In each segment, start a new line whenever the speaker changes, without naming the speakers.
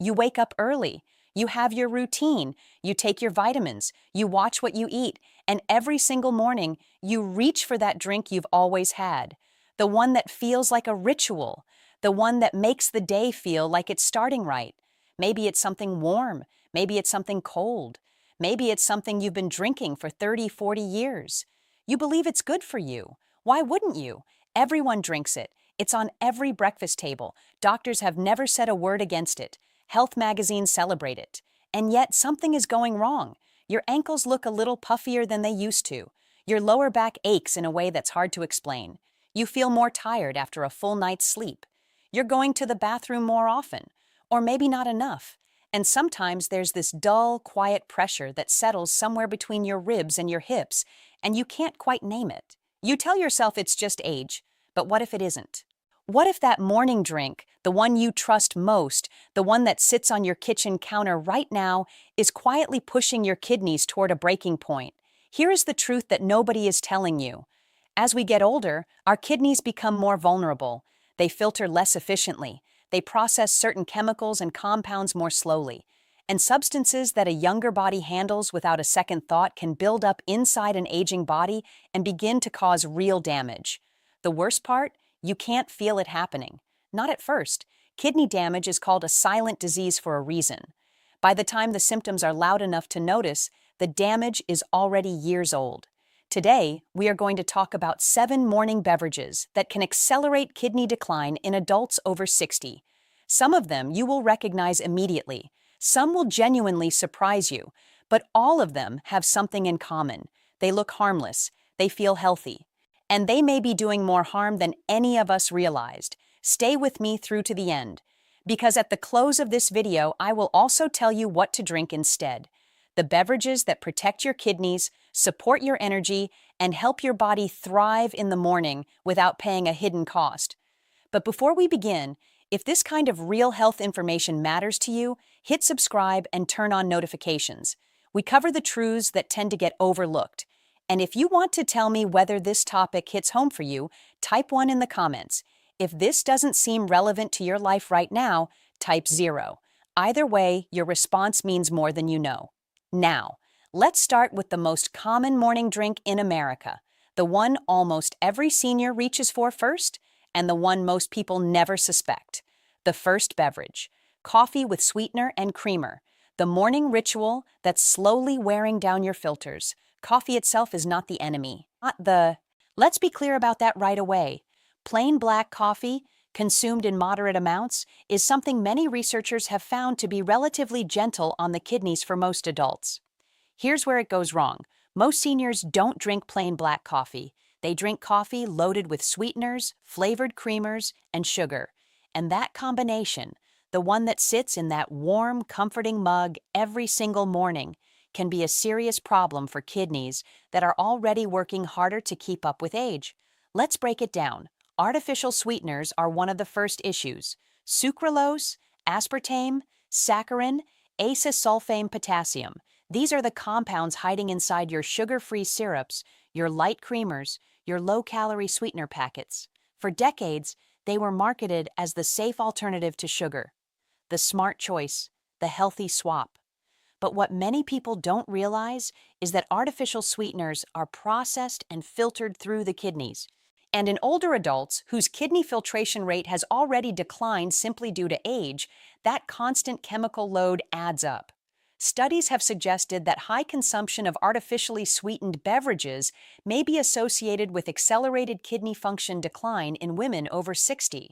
You wake up early. You have your routine. You take your vitamins. You watch what you eat. And every single morning, you reach for that drink you've always had. The one that feels like a ritual. The one that makes the day feel like it's starting right. Maybe it's something warm. Maybe it's something cold. Maybe it's something you've been drinking for 30, 40 years. You believe it's good for you. Why wouldn't you? Everyone drinks it. It's on every breakfast table. Doctors have never said a word against it. Health magazines celebrate it. And yet something is going wrong. Your ankles look a little puffier than they used to. Your lower back aches in a way that's hard to explain. You feel more tired after a full night's sleep. You're going to the bathroom more often, or maybe not enough. And sometimes there's this dull, quiet pressure that settles somewhere between your ribs and your hips, and you can't quite name it. You tell yourself it's just age, but what if it isn't? What if that morning drink, the one you trust most, the one that sits on your kitchen counter right now, is quietly pushing your kidneys toward a breaking point? Here is the truth that nobody is telling you. As we get older, our kidneys become more vulnerable. They filter less efficiently. They process certain chemicals and compounds more slowly. And substances that a younger body handles without a second thought can build up inside an aging body and begin to cause real damage. The worst part? You can't feel it happening. Not at first. Kidney damage is called a silent disease for a reason. By the time the symptoms are loud enough to notice, the damage is already years old. Today, we are going to talk about 7 morning beverages that can accelerate kidney decline in adults over 60. Some of them you will recognize immediately. Some will genuinely surprise you, but all of them have something in common. They look harmless. They feel healthy. And they may be doing more harm than any of us realized. Stay with me through to the end, because at the close of this video, I will also tell you what to drink instead. The beverages that protect your kidneys, support your energy, and help your body thrive in the morning without paying a hidden cost. But before we begin, if this kind of real health information matters to you, hit subscribe and turn on notifications. We cover the truths that tend to get overlooked. And if you want to tell me whether this topic hits home for you, type 1 in the comments. If this doesn't seem relevant to your life right now, type 0. Either way, your response means more than you know. Now, let's start with the most common morning drink in America, the one almost every senior reaches for first, and the one most people never suspect. The first beverage, coffee with sweetener and creamer, the morning ritual that's slowly wearing down your filters. Coffee itself is not the enemy. Let's be clear about that right away. Plain black coffee, consumed in moderate amounts, is something many researchers have found to be relatively gentle on the kidneys for most adults. Here's where it goes wrong. Most seniors don't drink plain black coffee. They drink coffee loaded with sweeteners, flavored creamers, and sugar. And that combination, the one that sits in that warm, comforting mug every single morning, can be a serious problem for kidneys that are already working harder to keep up with age. Let's break it down. Artificial sweeteners are one of the first issues. Sucralose, aspartame, saccharin, acesulfame potassium. These are the compounds hiding inside your sugar-free syrups, your light creamers, your low-calorie sweetener packets. For decades, they were marketed as the safe alternative to sugar, the smart choice, the healthy swap. But what many people don't realize is that artificial sweeteners are processed and filtered through the kidneys. And in older adults whose kidney filtration rate has already declined simply due to age, that constant chemical load adds up. Studies have suggested that high consumption of artificially sweetened beverages may be associated with accelerated kidney function decline in women over 60.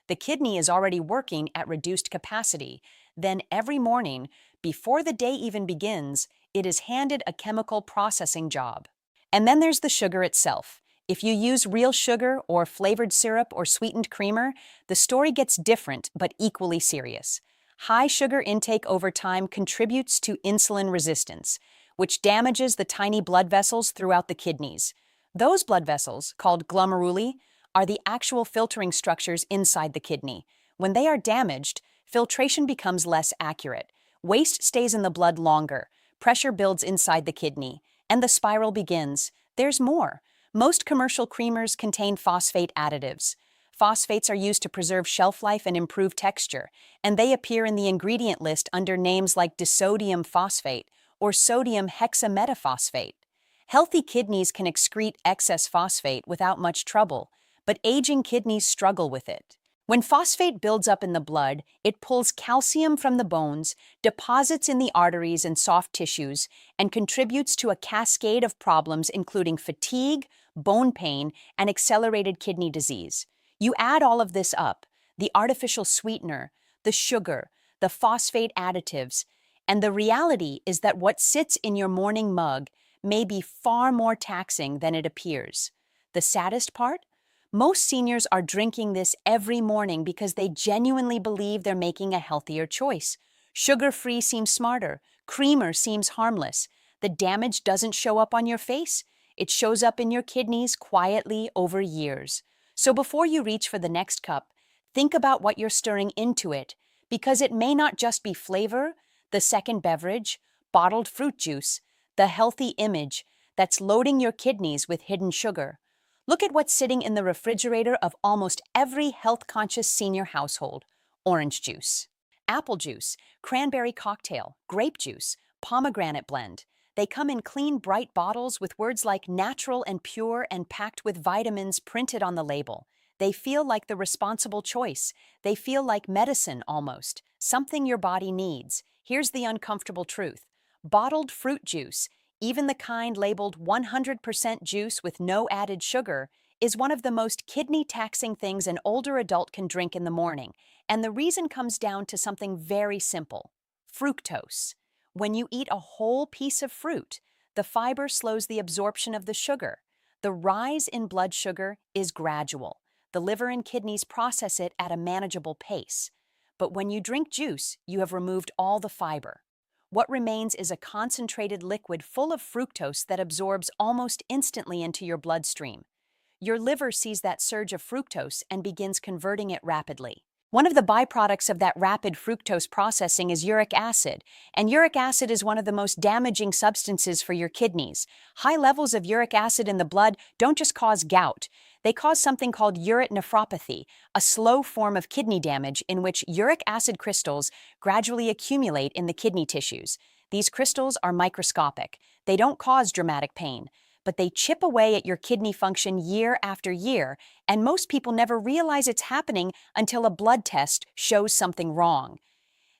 The kidney is already working at reduced capacity. Then every morning, before the day even begins, it is handed a chemical processing job. And then there's the sugar itself. If you use real sugar or flavored syrup or sweetened creamer, the story gets different but equally serious. High sugar intake over time contributes to insulin resistance, which damages the tiny blood vessels throughout the kidneys. Those blood vessels, called glomeruli, are the actual filtering structures inside the kidney. When they are damaged, filtration becomes less accurate. Waste stays in the blood longer, pressure builds inside the kidney, and the spiral begins. There's more. Most commercial creamers contain phosphate additives. Phosphates are used to preserve shelf life and improve texture, and they appear in the ingredient list under names like disodium phosphate or sodium hexametaphosphate. Healthy kidneys can excrete excess phosphate without much trouble, but aging kidneys struggle with it. When phosphate builds up in the blood, it pulls calcium from the bones, deposits in the arteries and soft tissues, and contributes to a cascade of problems including fatigue, bone pain, and accelerated kidney disease. You add all of this up, the artificial sweetener, the sugar, the phosphate additives, and the reality is that what sits in your morning mug may be far more taxing than it appears. The saddest part? Most seniors are drinking this every morning because they genuinely believe they're making a healthier choice. Sugar-free seems smarter. Creamer seems harmless. The damage doesn't show up on your face. It shows up in your kidneys quietly over years. So before you reach for the next cup, think about what you're stirring into it, because it may not just be flavor, the second beverage, bottled fruit juice, the healthy image that's loading your kidneys with hidden sugar. Look at what's sitting in the refrigerator of almost every health-conscious senior household: orange juice, apple juice, cranberry cocktail, grape juice, pomegranate blend. They come in clean, bright bottles with words like natural and pure and packed with vitamins printed on the label. They feel like the responsible choice. They feel like medicine almost, something your body needs. Here's the uncomfortable truth. Bottled fruit juice, even the kind labeled 100% juice with no added sugar, is one of the most kidney-taxing things an older adult can drink in the morning. And the reason comes down to something very simple: fructose. When you eat a whole piece of fruit, the fiber slows the absorption of the sugar. The rise in blood sugar is gradual. The liver and kidneys process it at a manageable pace. But when you drink juice, you have removed all the fiber. What remains is a concentrated liquid full of fructose that absorbs almost instantly into your bloodstream. Your liver sees that surge of fructose and begins converting it rapidly. One of the byproducts of that rapid fructose processing is uric acid, and uric acid is one of the most damaging substances for your kidneys. High levels of uric acid in the blood don't just cause gout. They cause something called uric nephropathy, a slow form of kidney damage in which uric acid crystals gradually accumulate in the kidney tissues. These crystals are microscopic. They don't cause dramatic pain, but they chip away at your kidney function year after year, and most people never realize it's happening until a blood test shows something wrong.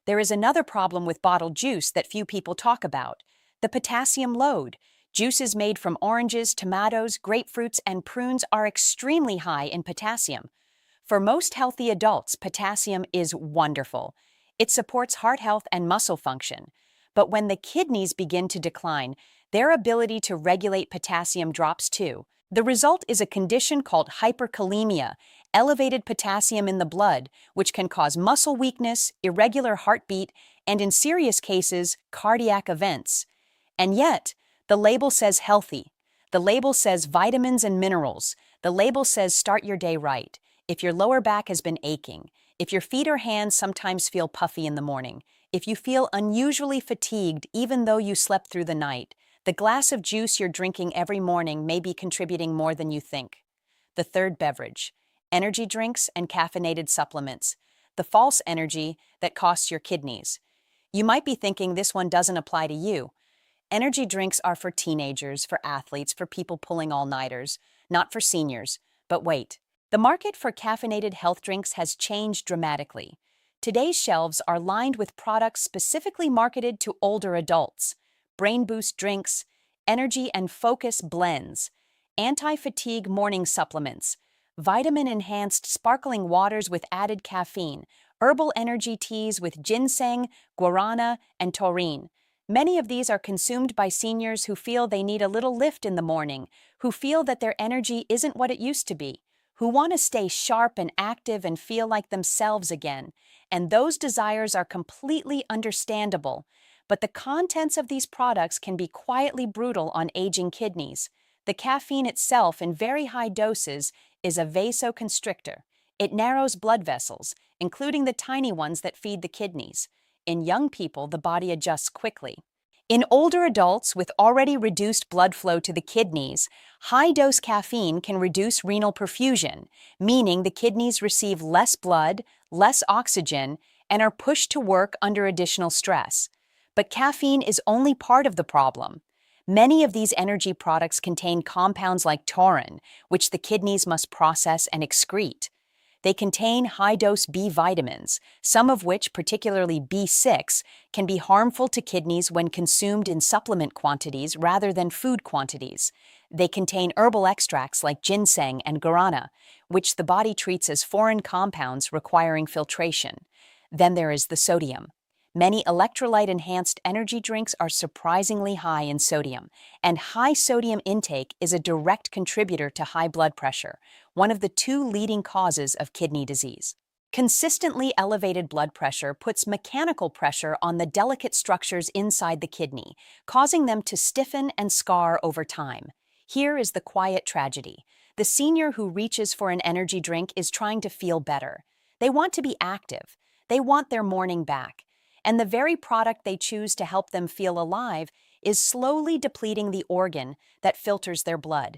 There is another problem with bottled juice that few people talk about: the potassium load. Juices made from oranges, tomatoes, grapefruits, and prunes are extremely high in potassium. For most healthy adults, potassium is wonderful. It supports heart health and muscle function. But when the kidneys begin to decline, their ability to regulate potassium drops too. The result is a condition called hyperkalemia, elevated potassium in the blood, which can cause muscle weakness, irregular heartbeat, and in serious cases, cardiac events. And yet, the label says healthy. The label says vitamins and minerals. The label says start your day right. If your lower back has been aching, if your feet or hands sometimes feel puffy in the morning, if you feel unusually fatigued even though you slept through the night, the glass of juice you're drinking every morning may be contributing more than you think. The third beverage: energy drinks and caffeinated supplements. The false energy that costs your kidneys. You might be thinking this one doesn't apply to you. Energy drinks are for teenagers, for athletes, for people pulling all-nighters, not for seniors. But wait, the market for caffeinated health drinks has changed dramatically. Today's shelves are lined with products specifically marketed to older adults: brain boost drinks, energy and focus blends, anti-fatigue morning supplements, vitamin-enhanced sparkling waters with added caffeine, herbal energy teas with ginseng, guarana, and taurine. Many of these are consumed by seniors who feel they need a little lift in the morning, who feel that their energy isn't what it used to be, who want to stay sharp and active and feel like themselves again. And those desires are completely understandable. But the contents of these products can be quietly brutal on aging kidneys. The caffeine itself, in very high doses, is a vasoconstrictor. It narrows blood vessels, including the tiny ones that feed the kidneys. In young people, the body adjusts quickly. In older adults with already reduced blood flow to the kidneys, high-dose caffeine can reduce renal perfusion, meaning the kidneys receive less blood, less oxygen, and are pushed to work under additional stress. But caffeine is only part of the problem. Many of these energy products contain compounds like taurine, which the kidneys must process and excrete. They contain high-dose B vitamins, some of which, particularly B6, can be harmful to kidneys when consumed in supplement quantities rather than food quantities. They contain herbal extracts like ginseng and guarana, which the body treats as foreign compounds requiring filtration. Then there is the sodium. Many electrolyte-enhanced energy drinks are surprisingly high in sodium, and high sodium intake is a direct contributor to high blood pressure, one of the two leading causes of kidney disease. Consistently elevated blood pressure puts mechanical pressure on the delicate structures inside the kidney, causing them to stiffen and scar over time. Here is the quiet tragedy. The senior who reaches for an energy drink is trying to feel better. They want to be active. They want their morning back. And the very product they choose to help them feel alive is slowly depleting the organ that filters their blood.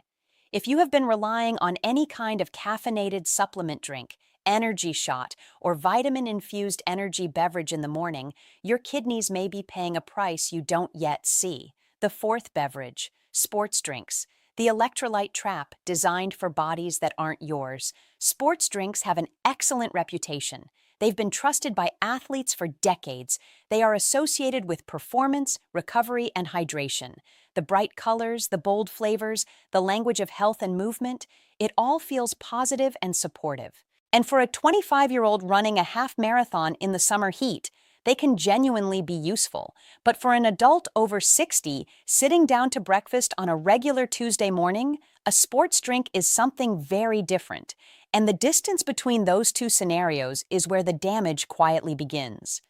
If you have been relying on any kind of caffeinated supplement drink, energy shot, or vitamin-infused energy beverage in the morning, your kidneys may be paying a price you don't yet see. The fourth beverage, sports drinks. The electrolyte trap designed for bodies that aren't yours. Sports drinks have an excellent reputation. They've been trusted by athletes for decades. They are associated with performance, recovery, and hydration. The bright colors, the bold flavors, the language of health and movement, it all feels positive and supportive. And for a 25-year-old running a half marathon in the summer heat, they can genuinely be useful. But for an adult over 60, sitting down to breakfast on a regular Tuesday morning, a sports drink is something very different. And the distance between those two scenarios is where the damage quietly begins.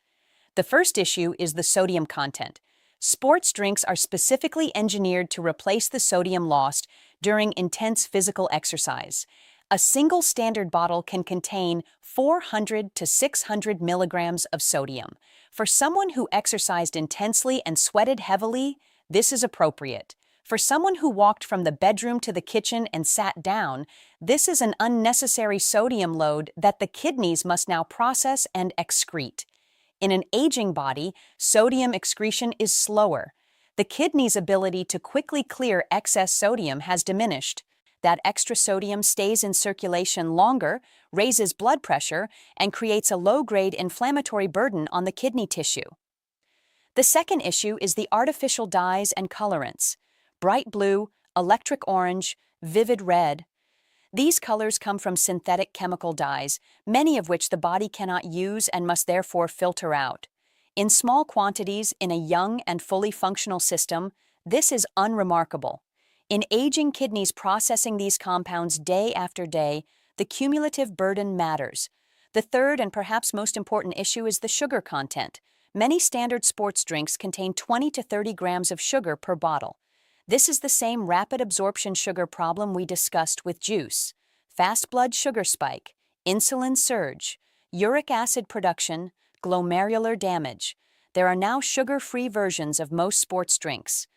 The first issue is the sodium content. Sports drinks are specifically engineered to replace the sodium lost during intense physical exercise. A single standard bottle can contain 400 to 600 milligrams of sodium. For someone who exercised intensely and sweated heavily, this is appropriate. For someone who walked from the bedroom to the kitchen and sat down, this is an unnecessary sodium load that the kidneys must now process and excrete. In an aging body, sodium excretion is slower. The kidney's ability to quickly clear excess sodium has diminished. That extra sodium stays in circulation longer, raises blood pressure, and creates a low-grade inflammatory burden on the kidney tissue. The second issue is the artificial dyes and colorants. Bright blue, electric orange, vivid red. These colors come from synthetic chemical dyes, many of which the body cannot use and must therefore filter out. In small quantities in a young and fully functional system, this is unremarkable. In aging kidneys processing these compounds day after day, the cumulative burden matters. The third and perhaps most important issue is the sugar content. Many standard sports drinks contain 20 to 30 grams of sugar per bottle. This is the same rapid absorption sugar problem we discussed with juice. Fast blood sugar spike, insulin surge, uric acid production, glomerular damage. There are now sugar-free versions of most sports drinks.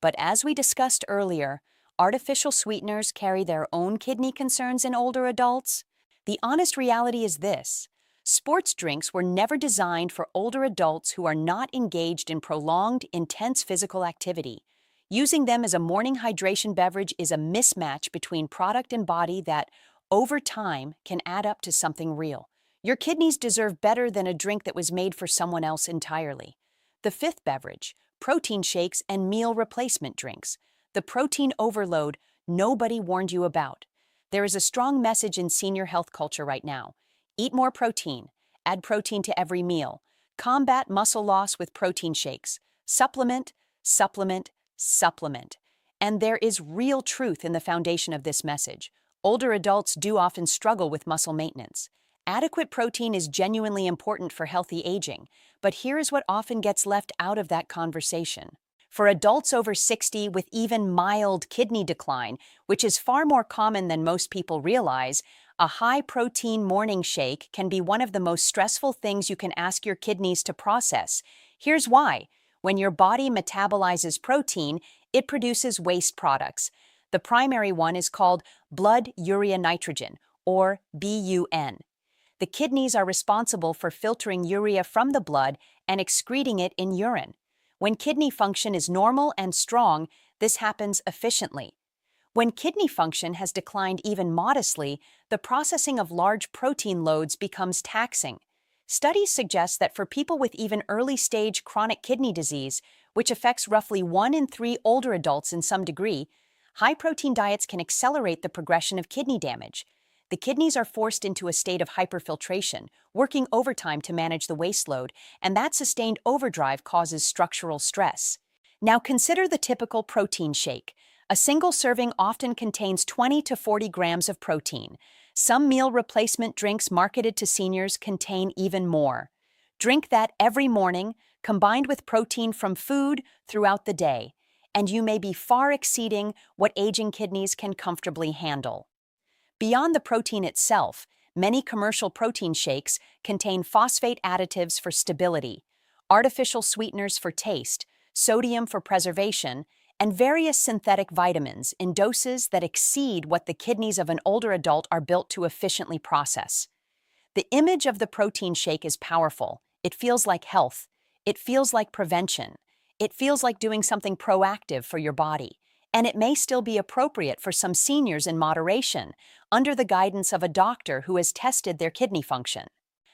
But as we discussed earlier, artificial sweeteners carry their own kidney concerns in older adults. The honest reality is this: sports drinks were never designed for older adults who are not engaged in prolonged, intense physical activity. Using them as a morning hydration beverage is a mismatch between product and body that, over time, can add up to something real. Your kidneys deserve better than a drink that was made for someone else entirely. The fifth beverage: protein shakes and meal replacement drinks. The protein overload nobody warned you about. There is a strong message in senior health culture right now. Eat more protein. Add protein to every meal. Combat muscle loss with protein shakes. Supplement, supplement, supplement. And there is real truth in the foundation of this message. Older adults do often struggle with muscle maintenance. Adequate protein is genuinely important for healthy aging, but here is what often gets left out of that conversation. For adults over 60 with even mild kidney decline, which is far more common than most people realize, a high-protein morning shake can be one of the most stressful things you can ask your kidneys to process. Here's why. When your body metabolizes protein, it produces waste products. The primary one is called blood urea nitrogen, or BUN. The kidneys are responsible for filtering urea from the blood and excreting it in urine. When kidney function is normal and strong, this happens efficiently. When kidney function has declined even modestly, the processing of large protein loads becomes taxing. Studies suggest that for people with even early-stage chronic kidney disease, which affects roughly 1 in 3 older adults in some degree, high-protein diets can accelerate the progression of kidney damage. The kidneys are forced into a state of hyperfiltration, working overtime to manage the waste load, and that sustained overdrive causes structural stress. Now consider the typical protein shake. A single serving often contains 20 to 40 grams of protein. Some meal replacement drinks marketed to seniors contain even more. Drink that every morning, combined with protein from food throughout the day, and you may be far exceeding what aging kidneys can comfortably handle. Beyond the protein itself, many commercial protein shakes contain phosphate additives for stability, artificial sweeteners for taste, sodium for preservation, and various synthetic vitamins in doses that exceed what the kidneys of an older adult are built to efficiently process. The image of the protein shake is powerful. It feels like health. It feels like prevention. It feels like doing something proactive for your body. And it may still be appropriate for some seniors in moderation, under the guidance of a doctor who has tested their kidney function.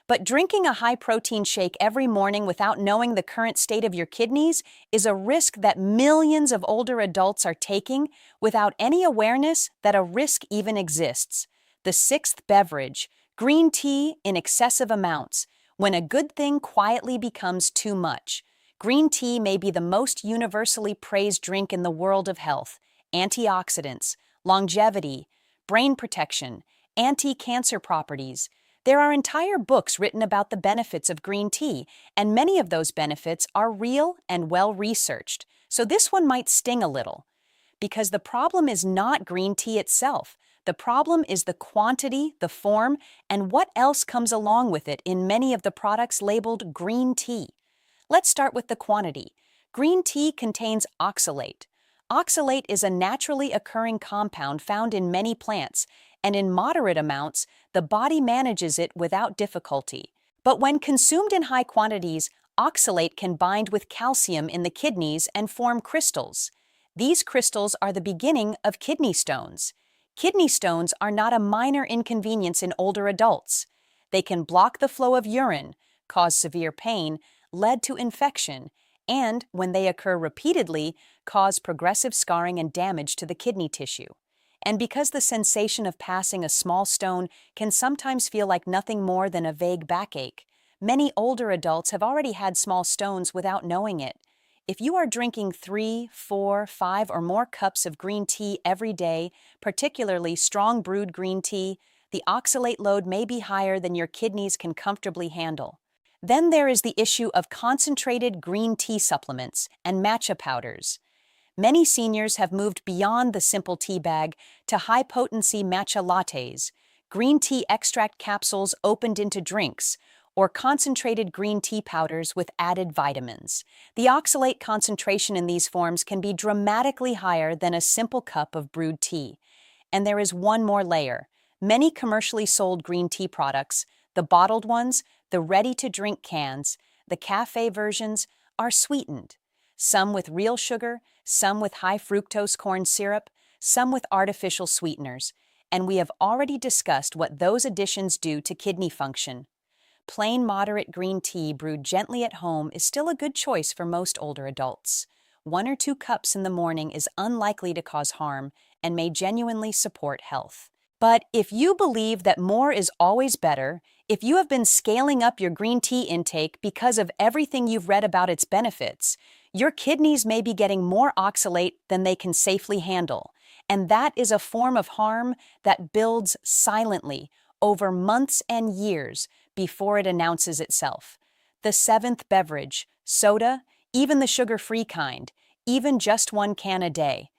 But drinking a high-protein shake every morning without knowing the current state of your kidneys is a risk that millions of older adults are taking without any awareness that a risk even exists. The sixth beverage, green tea in excessive amounts, when a good thing quietly becomes too much. Green tea may be the most universally praised drink in the world of health. Antioxidants, longevity, brain protection, anti-cancer properties. There are entire books written about the benefits of green tea, and many of those benefits are real and well-researched. So this one might sting a little, because the problem is not green tea itself. The problem is the quantity, the form, and what else comes along with it in many of the products labeled green tea. Let's start with the quantity. Green tea contains oxalate. Oxalate is a naturally occurring compound found in many plants, and in moderate amounts, the body manages it without difficulty. But when consumed in high quantities, oxalate can bind with calcium in the kidneys and form crystals. These crystals are the beginning of kidney stones. Kidney stones are not a minor inconvenience in older adults. They can block the flow of urine, cause severe pain, lead to infection, and, when they occur repeatedly, cause progressive scarring and damage to the kidney tissue. And because the sensation of passing a small stone can sometimes feel like nothing more than a vague backache, many older adults have already had small stones without knowing it. If you are drinking 3, 4, 5, or more cups of green tea every day, particularly strong brewed green tea, the oxalate load may be higher than your kidneys can comfortably handle. Then there is the issue of concentrated green tea supplements and matcha powders. Many seniors have moved beyond the simple tea bag to high-potency matcha lattes, green tea extract capsules opened into drinks, or concentrated green tea powders with added vitamins. The oxalate concentration in these forms can be dramatically higher than a simple cup of brewed tea. And there is one more layer. Many commercially sold green tea products, the bottled ones, the ready-to-drink cans, the cafe versions, are sweetened. Some with real sugar, some with high fructose corn syrup, some with artificial sweeteners, and we have already discussed what those additions do to kidney function. Plain moderate green tea brewed gently at home is still a good choice for most older adults. 1 or 2 cups in the morning is unlikely to cause harm and may genuinely support health. But if you believe that more is always better, if you have been scaling up your green tea intake because of everything you've read about its benefits, your kidneys may be getting more oxalate than they can safely handle, and that is a form of harm that builds silently over months and years before it announces itself. The 7th beverage, soda, even the sugar-free kind, even just 1 can a day.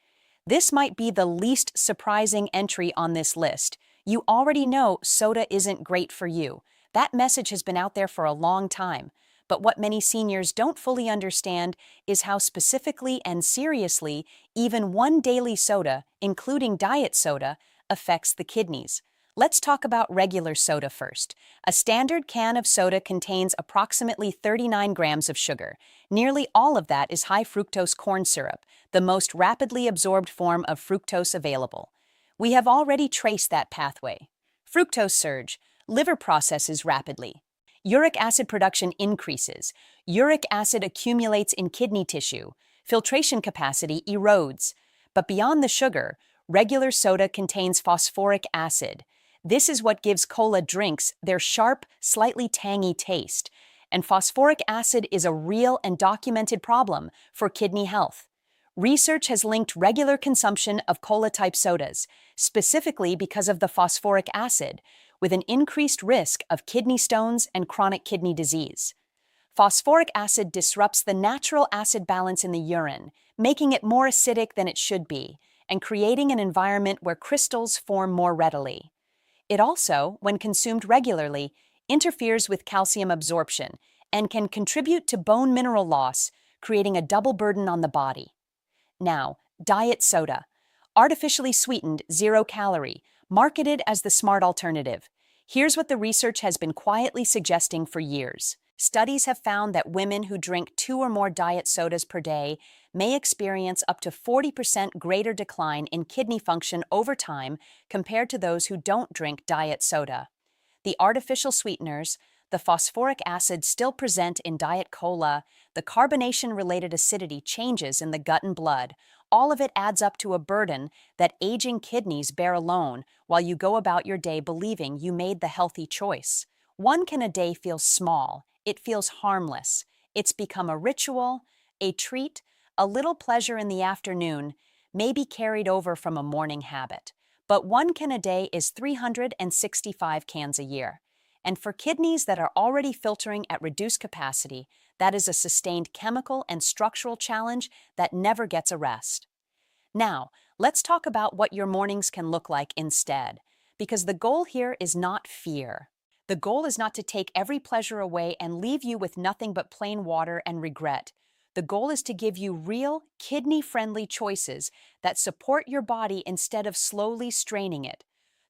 This might be the least surprising entry on this list. You already know soda isn't great for you. That message has been out there for a long time. But what many seniors don't fully understand is how specifically and seriously even one daily soda, including diet soda, affects the kidneys. Let's talk about regular soda first. A standard can of soda contains approximately 39 grams of sugar. Nearly all of that is high fructose corn syrup, the most rapidly absorbed form of fructose available. We have already traced that pathway. Fructose surge. Liver processes rapidly. Uric acid production increases. Uric acid accumulates in kidney tissue. Filtration capacity erodes. But beyond the sugar, regular soda contains phosphoric acid. This is what gives cola drinks their sharp, slightly tangy taste. And phosphoric acid is a real and documented problem for kidney health. Research has linked regular consumption of cola-type sodas, specifically because of the phosphoric acid, with an increased risk of kidney stones and chronic kidney disease. Phosphoric acid disrupts the natural acid balance in the urine, making it more acidic than it should be, and creating an environment where crystals form more readily. It also, when consumed regularly, interferes with calcium absorption and can contribute to bone mineral loss, creating a double burden on the body. Now, diet soda. Artificially sweetened, 0-calorie, marketed as the smart alternative. Here's what the research has been quietly suggesting for years. Studies have found that women who drink 2 or more diet sodas per day may experience up to 40% greater decline in kidney function over time compared to those who don't drink diet soda. The artificial sweeteners, the phosphoric acid still present in Diet Cola, the carbonation-related acidity changes in the gut and blood, all of it adds up to a burden that aging kidneys bear alone while you go about your day believing you made the healthy choice. 1 can a day feels small, it feels harmless. It's become a ritual, a treat, a little pleasure in the afternoon, maybe carried over from a morning habit. But 1 can a day is 365 cans a year. And for kidneys that are already filtering at reduced capacity, that is a sustained chemical and structural challenge that never gets a rest. Now, let's talk about what your mornings can look like instead, because the goal here is not fear. The goal is not to take every pleasure away and leave you with nothing but plain water and regret. The goal is to give you real, kidney-friendly choices that support your body instead of slowly straining it.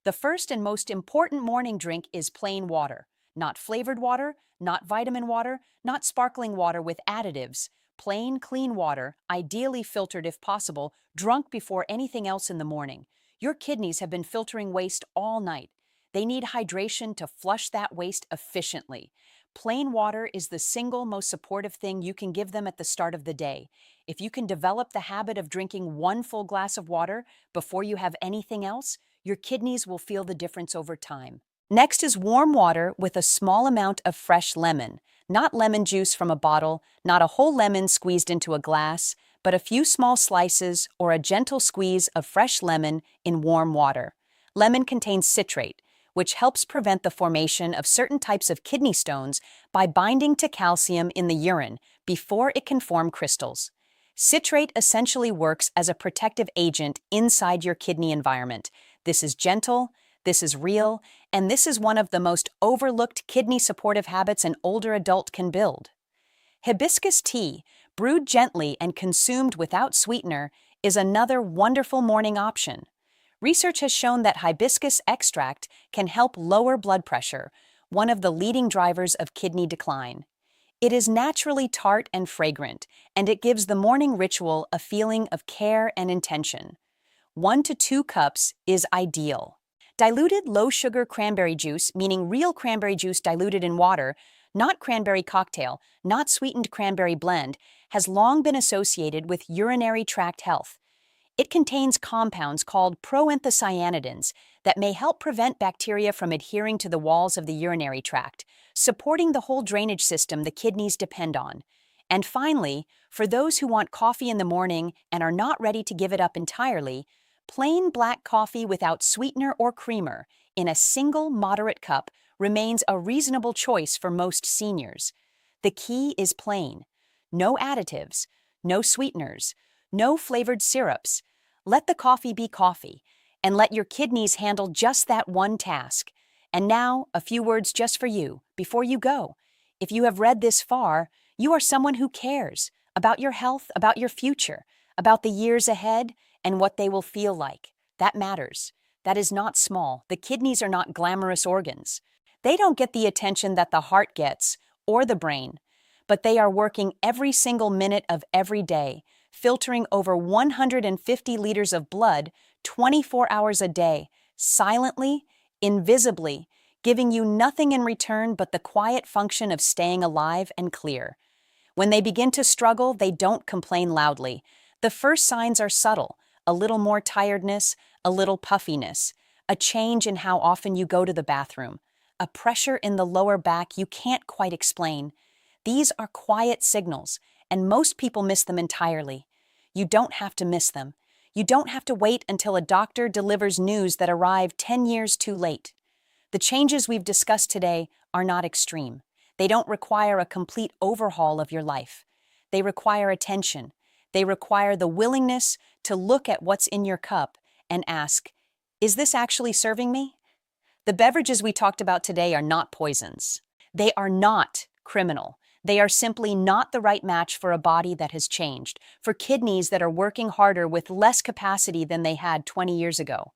The first and most important morning drink is plain water. Not flavored water, not vitamin water, not sparkling water with additives. Plain, clean water, ideally filtered if possible, drunk before anything else in the morning. Your kidneys have been filtering waste all night. They need hydration to flush that waste efficiently. Plain water is the single most supportive thing you can give them at the start of the day. If you can develop the habit of drinking 1 full glass of water before you have anything else, your kidneys will feel the difference over time. Next is warm water with a small amount of fresh lemon. Not lemon juice from a bottle, not a whole lemon squeezed into a glass, but a few small slices or a gentle squeeze of fresh lemon in warm water. Lemon contains citrate, which helps prevent the formation of certain types of kidney stones by binding to calcium in the urine before it can form crystals. Citrate essentially works as a protective agent inside your kidney environment. This is gentle, this is real, and this is one of the most overlooked kidney supportive habits an older adult can build. Hibiscus tea, brewed gently and consumed without sweetener, is another wonderful morning option. Research has shown that hibiscus extract can help lower blood pressure, one of the leading drivers of kidney decline. It is naturally tart and fragrant, and it gives the morning ritual a feeling of care and intention. 1 to 2 cups is ideal. Diluted low-sugar cranberry juice, meaning real cranberry juice diluted in water, not cranberry cocktail, not sweetened cranberry blend, has long been associated with urinary tract health. It contains compounds called proanthocyanidins that may help prevent bacteria from adhering to the walls of the urinary tract, supporting the whole drainage system the kidneys depend on. And finally, for those who want coffee in the morning and are not ready to give it up entirely, plain black coffee without sweetener or creamer in a single moderate cup remains a reasonable choice for most seniors. The key is plain. No additives, no sweeteners, no flavored syrups. Let the coffee be coffee, and let your kidneys handle just that one task. And now, a few words just for you, before you go. If you have read this far, you are someone who cares about your health, about your future, about the years ahead, and what they will feel like. That matters. That is not small. The kidneys are not glamorous organs. They don't get the attention that the heart gets, or the brain, but they are working every single minute of every day, filtering over 150 liters of blood 24 hours a day, silently, invisibly, giving you nothing in return but the quiet function of staying alive and clear. When they begin to struggle, they don't complain loudly. The first signs are subtle: a little more tiredness, a little puffiness, a change in how often you go to the bathroom, a pressure in the lower back you can't quite explain. These are quiet signals, and most people miss them entirely. You don't have to miss them. You don't have to wait until a doctor delivers news that arrived 10 years too late. The changes we've discussed today are not extreme. They don't require a complete overhaul of your life. They require attention. They require the willingness to look at what's in your cup and ask, is this actually serving me? The beverages we talked about today are not poisons. They are not criminal. They are simply not the right match for a body that has changed, for kidneys that are working harder with less capacity than they had 20 years ago.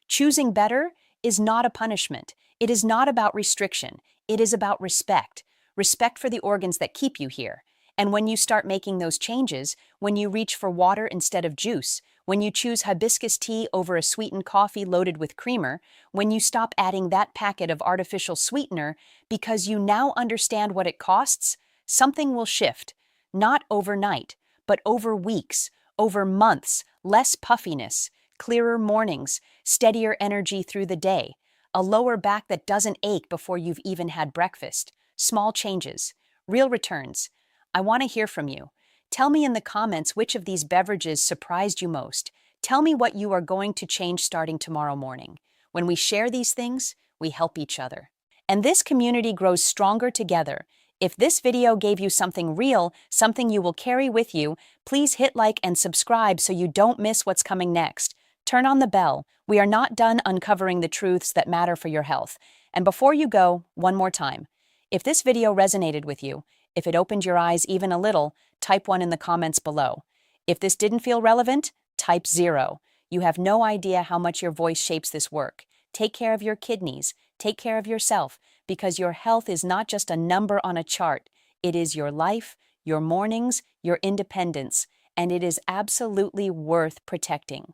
Choosing better is not a punishment. It is not about restriction. It is about respect. Respect for the organs that keep you here. And when you start making those changes, when you reach for water instead of juice, when you choose hibiscus tea over a sweetened coffee loaded with creamer, when you stop adding that packet of artificial sweetener because you now understand what it costs, something will shift. Not overnight, but over weeks, over months, less puffiness, clearer mornings, steadier energy through the day, a lower back that doesn't ache before you've even had breakfast. Small changes, real returns. I want to hear from you. Tell me in the comments which of these beverages surprised you most. Tell me what you are going to change starting tomorrow morning. When we share these things, we help each other. And this community grows stronger together. If this video gave you something real, something you will carry with you, please hit like and subscribe so you don't miss what's coming next. Turn on the bell. We are not done uncovering the truths that matter for your health. And before you go, one more time. If this video resonated with you, if it opened your eyes even a little, type 1 in the comments below. If this didn't feel relevant, type 0. You have no idea how much your voice shapes this work. Take care of your kidneys. Take care of yourself, because your health is not just a number on a chart. It is your life, your mornings, your independence, and it is absolutely worth protecting.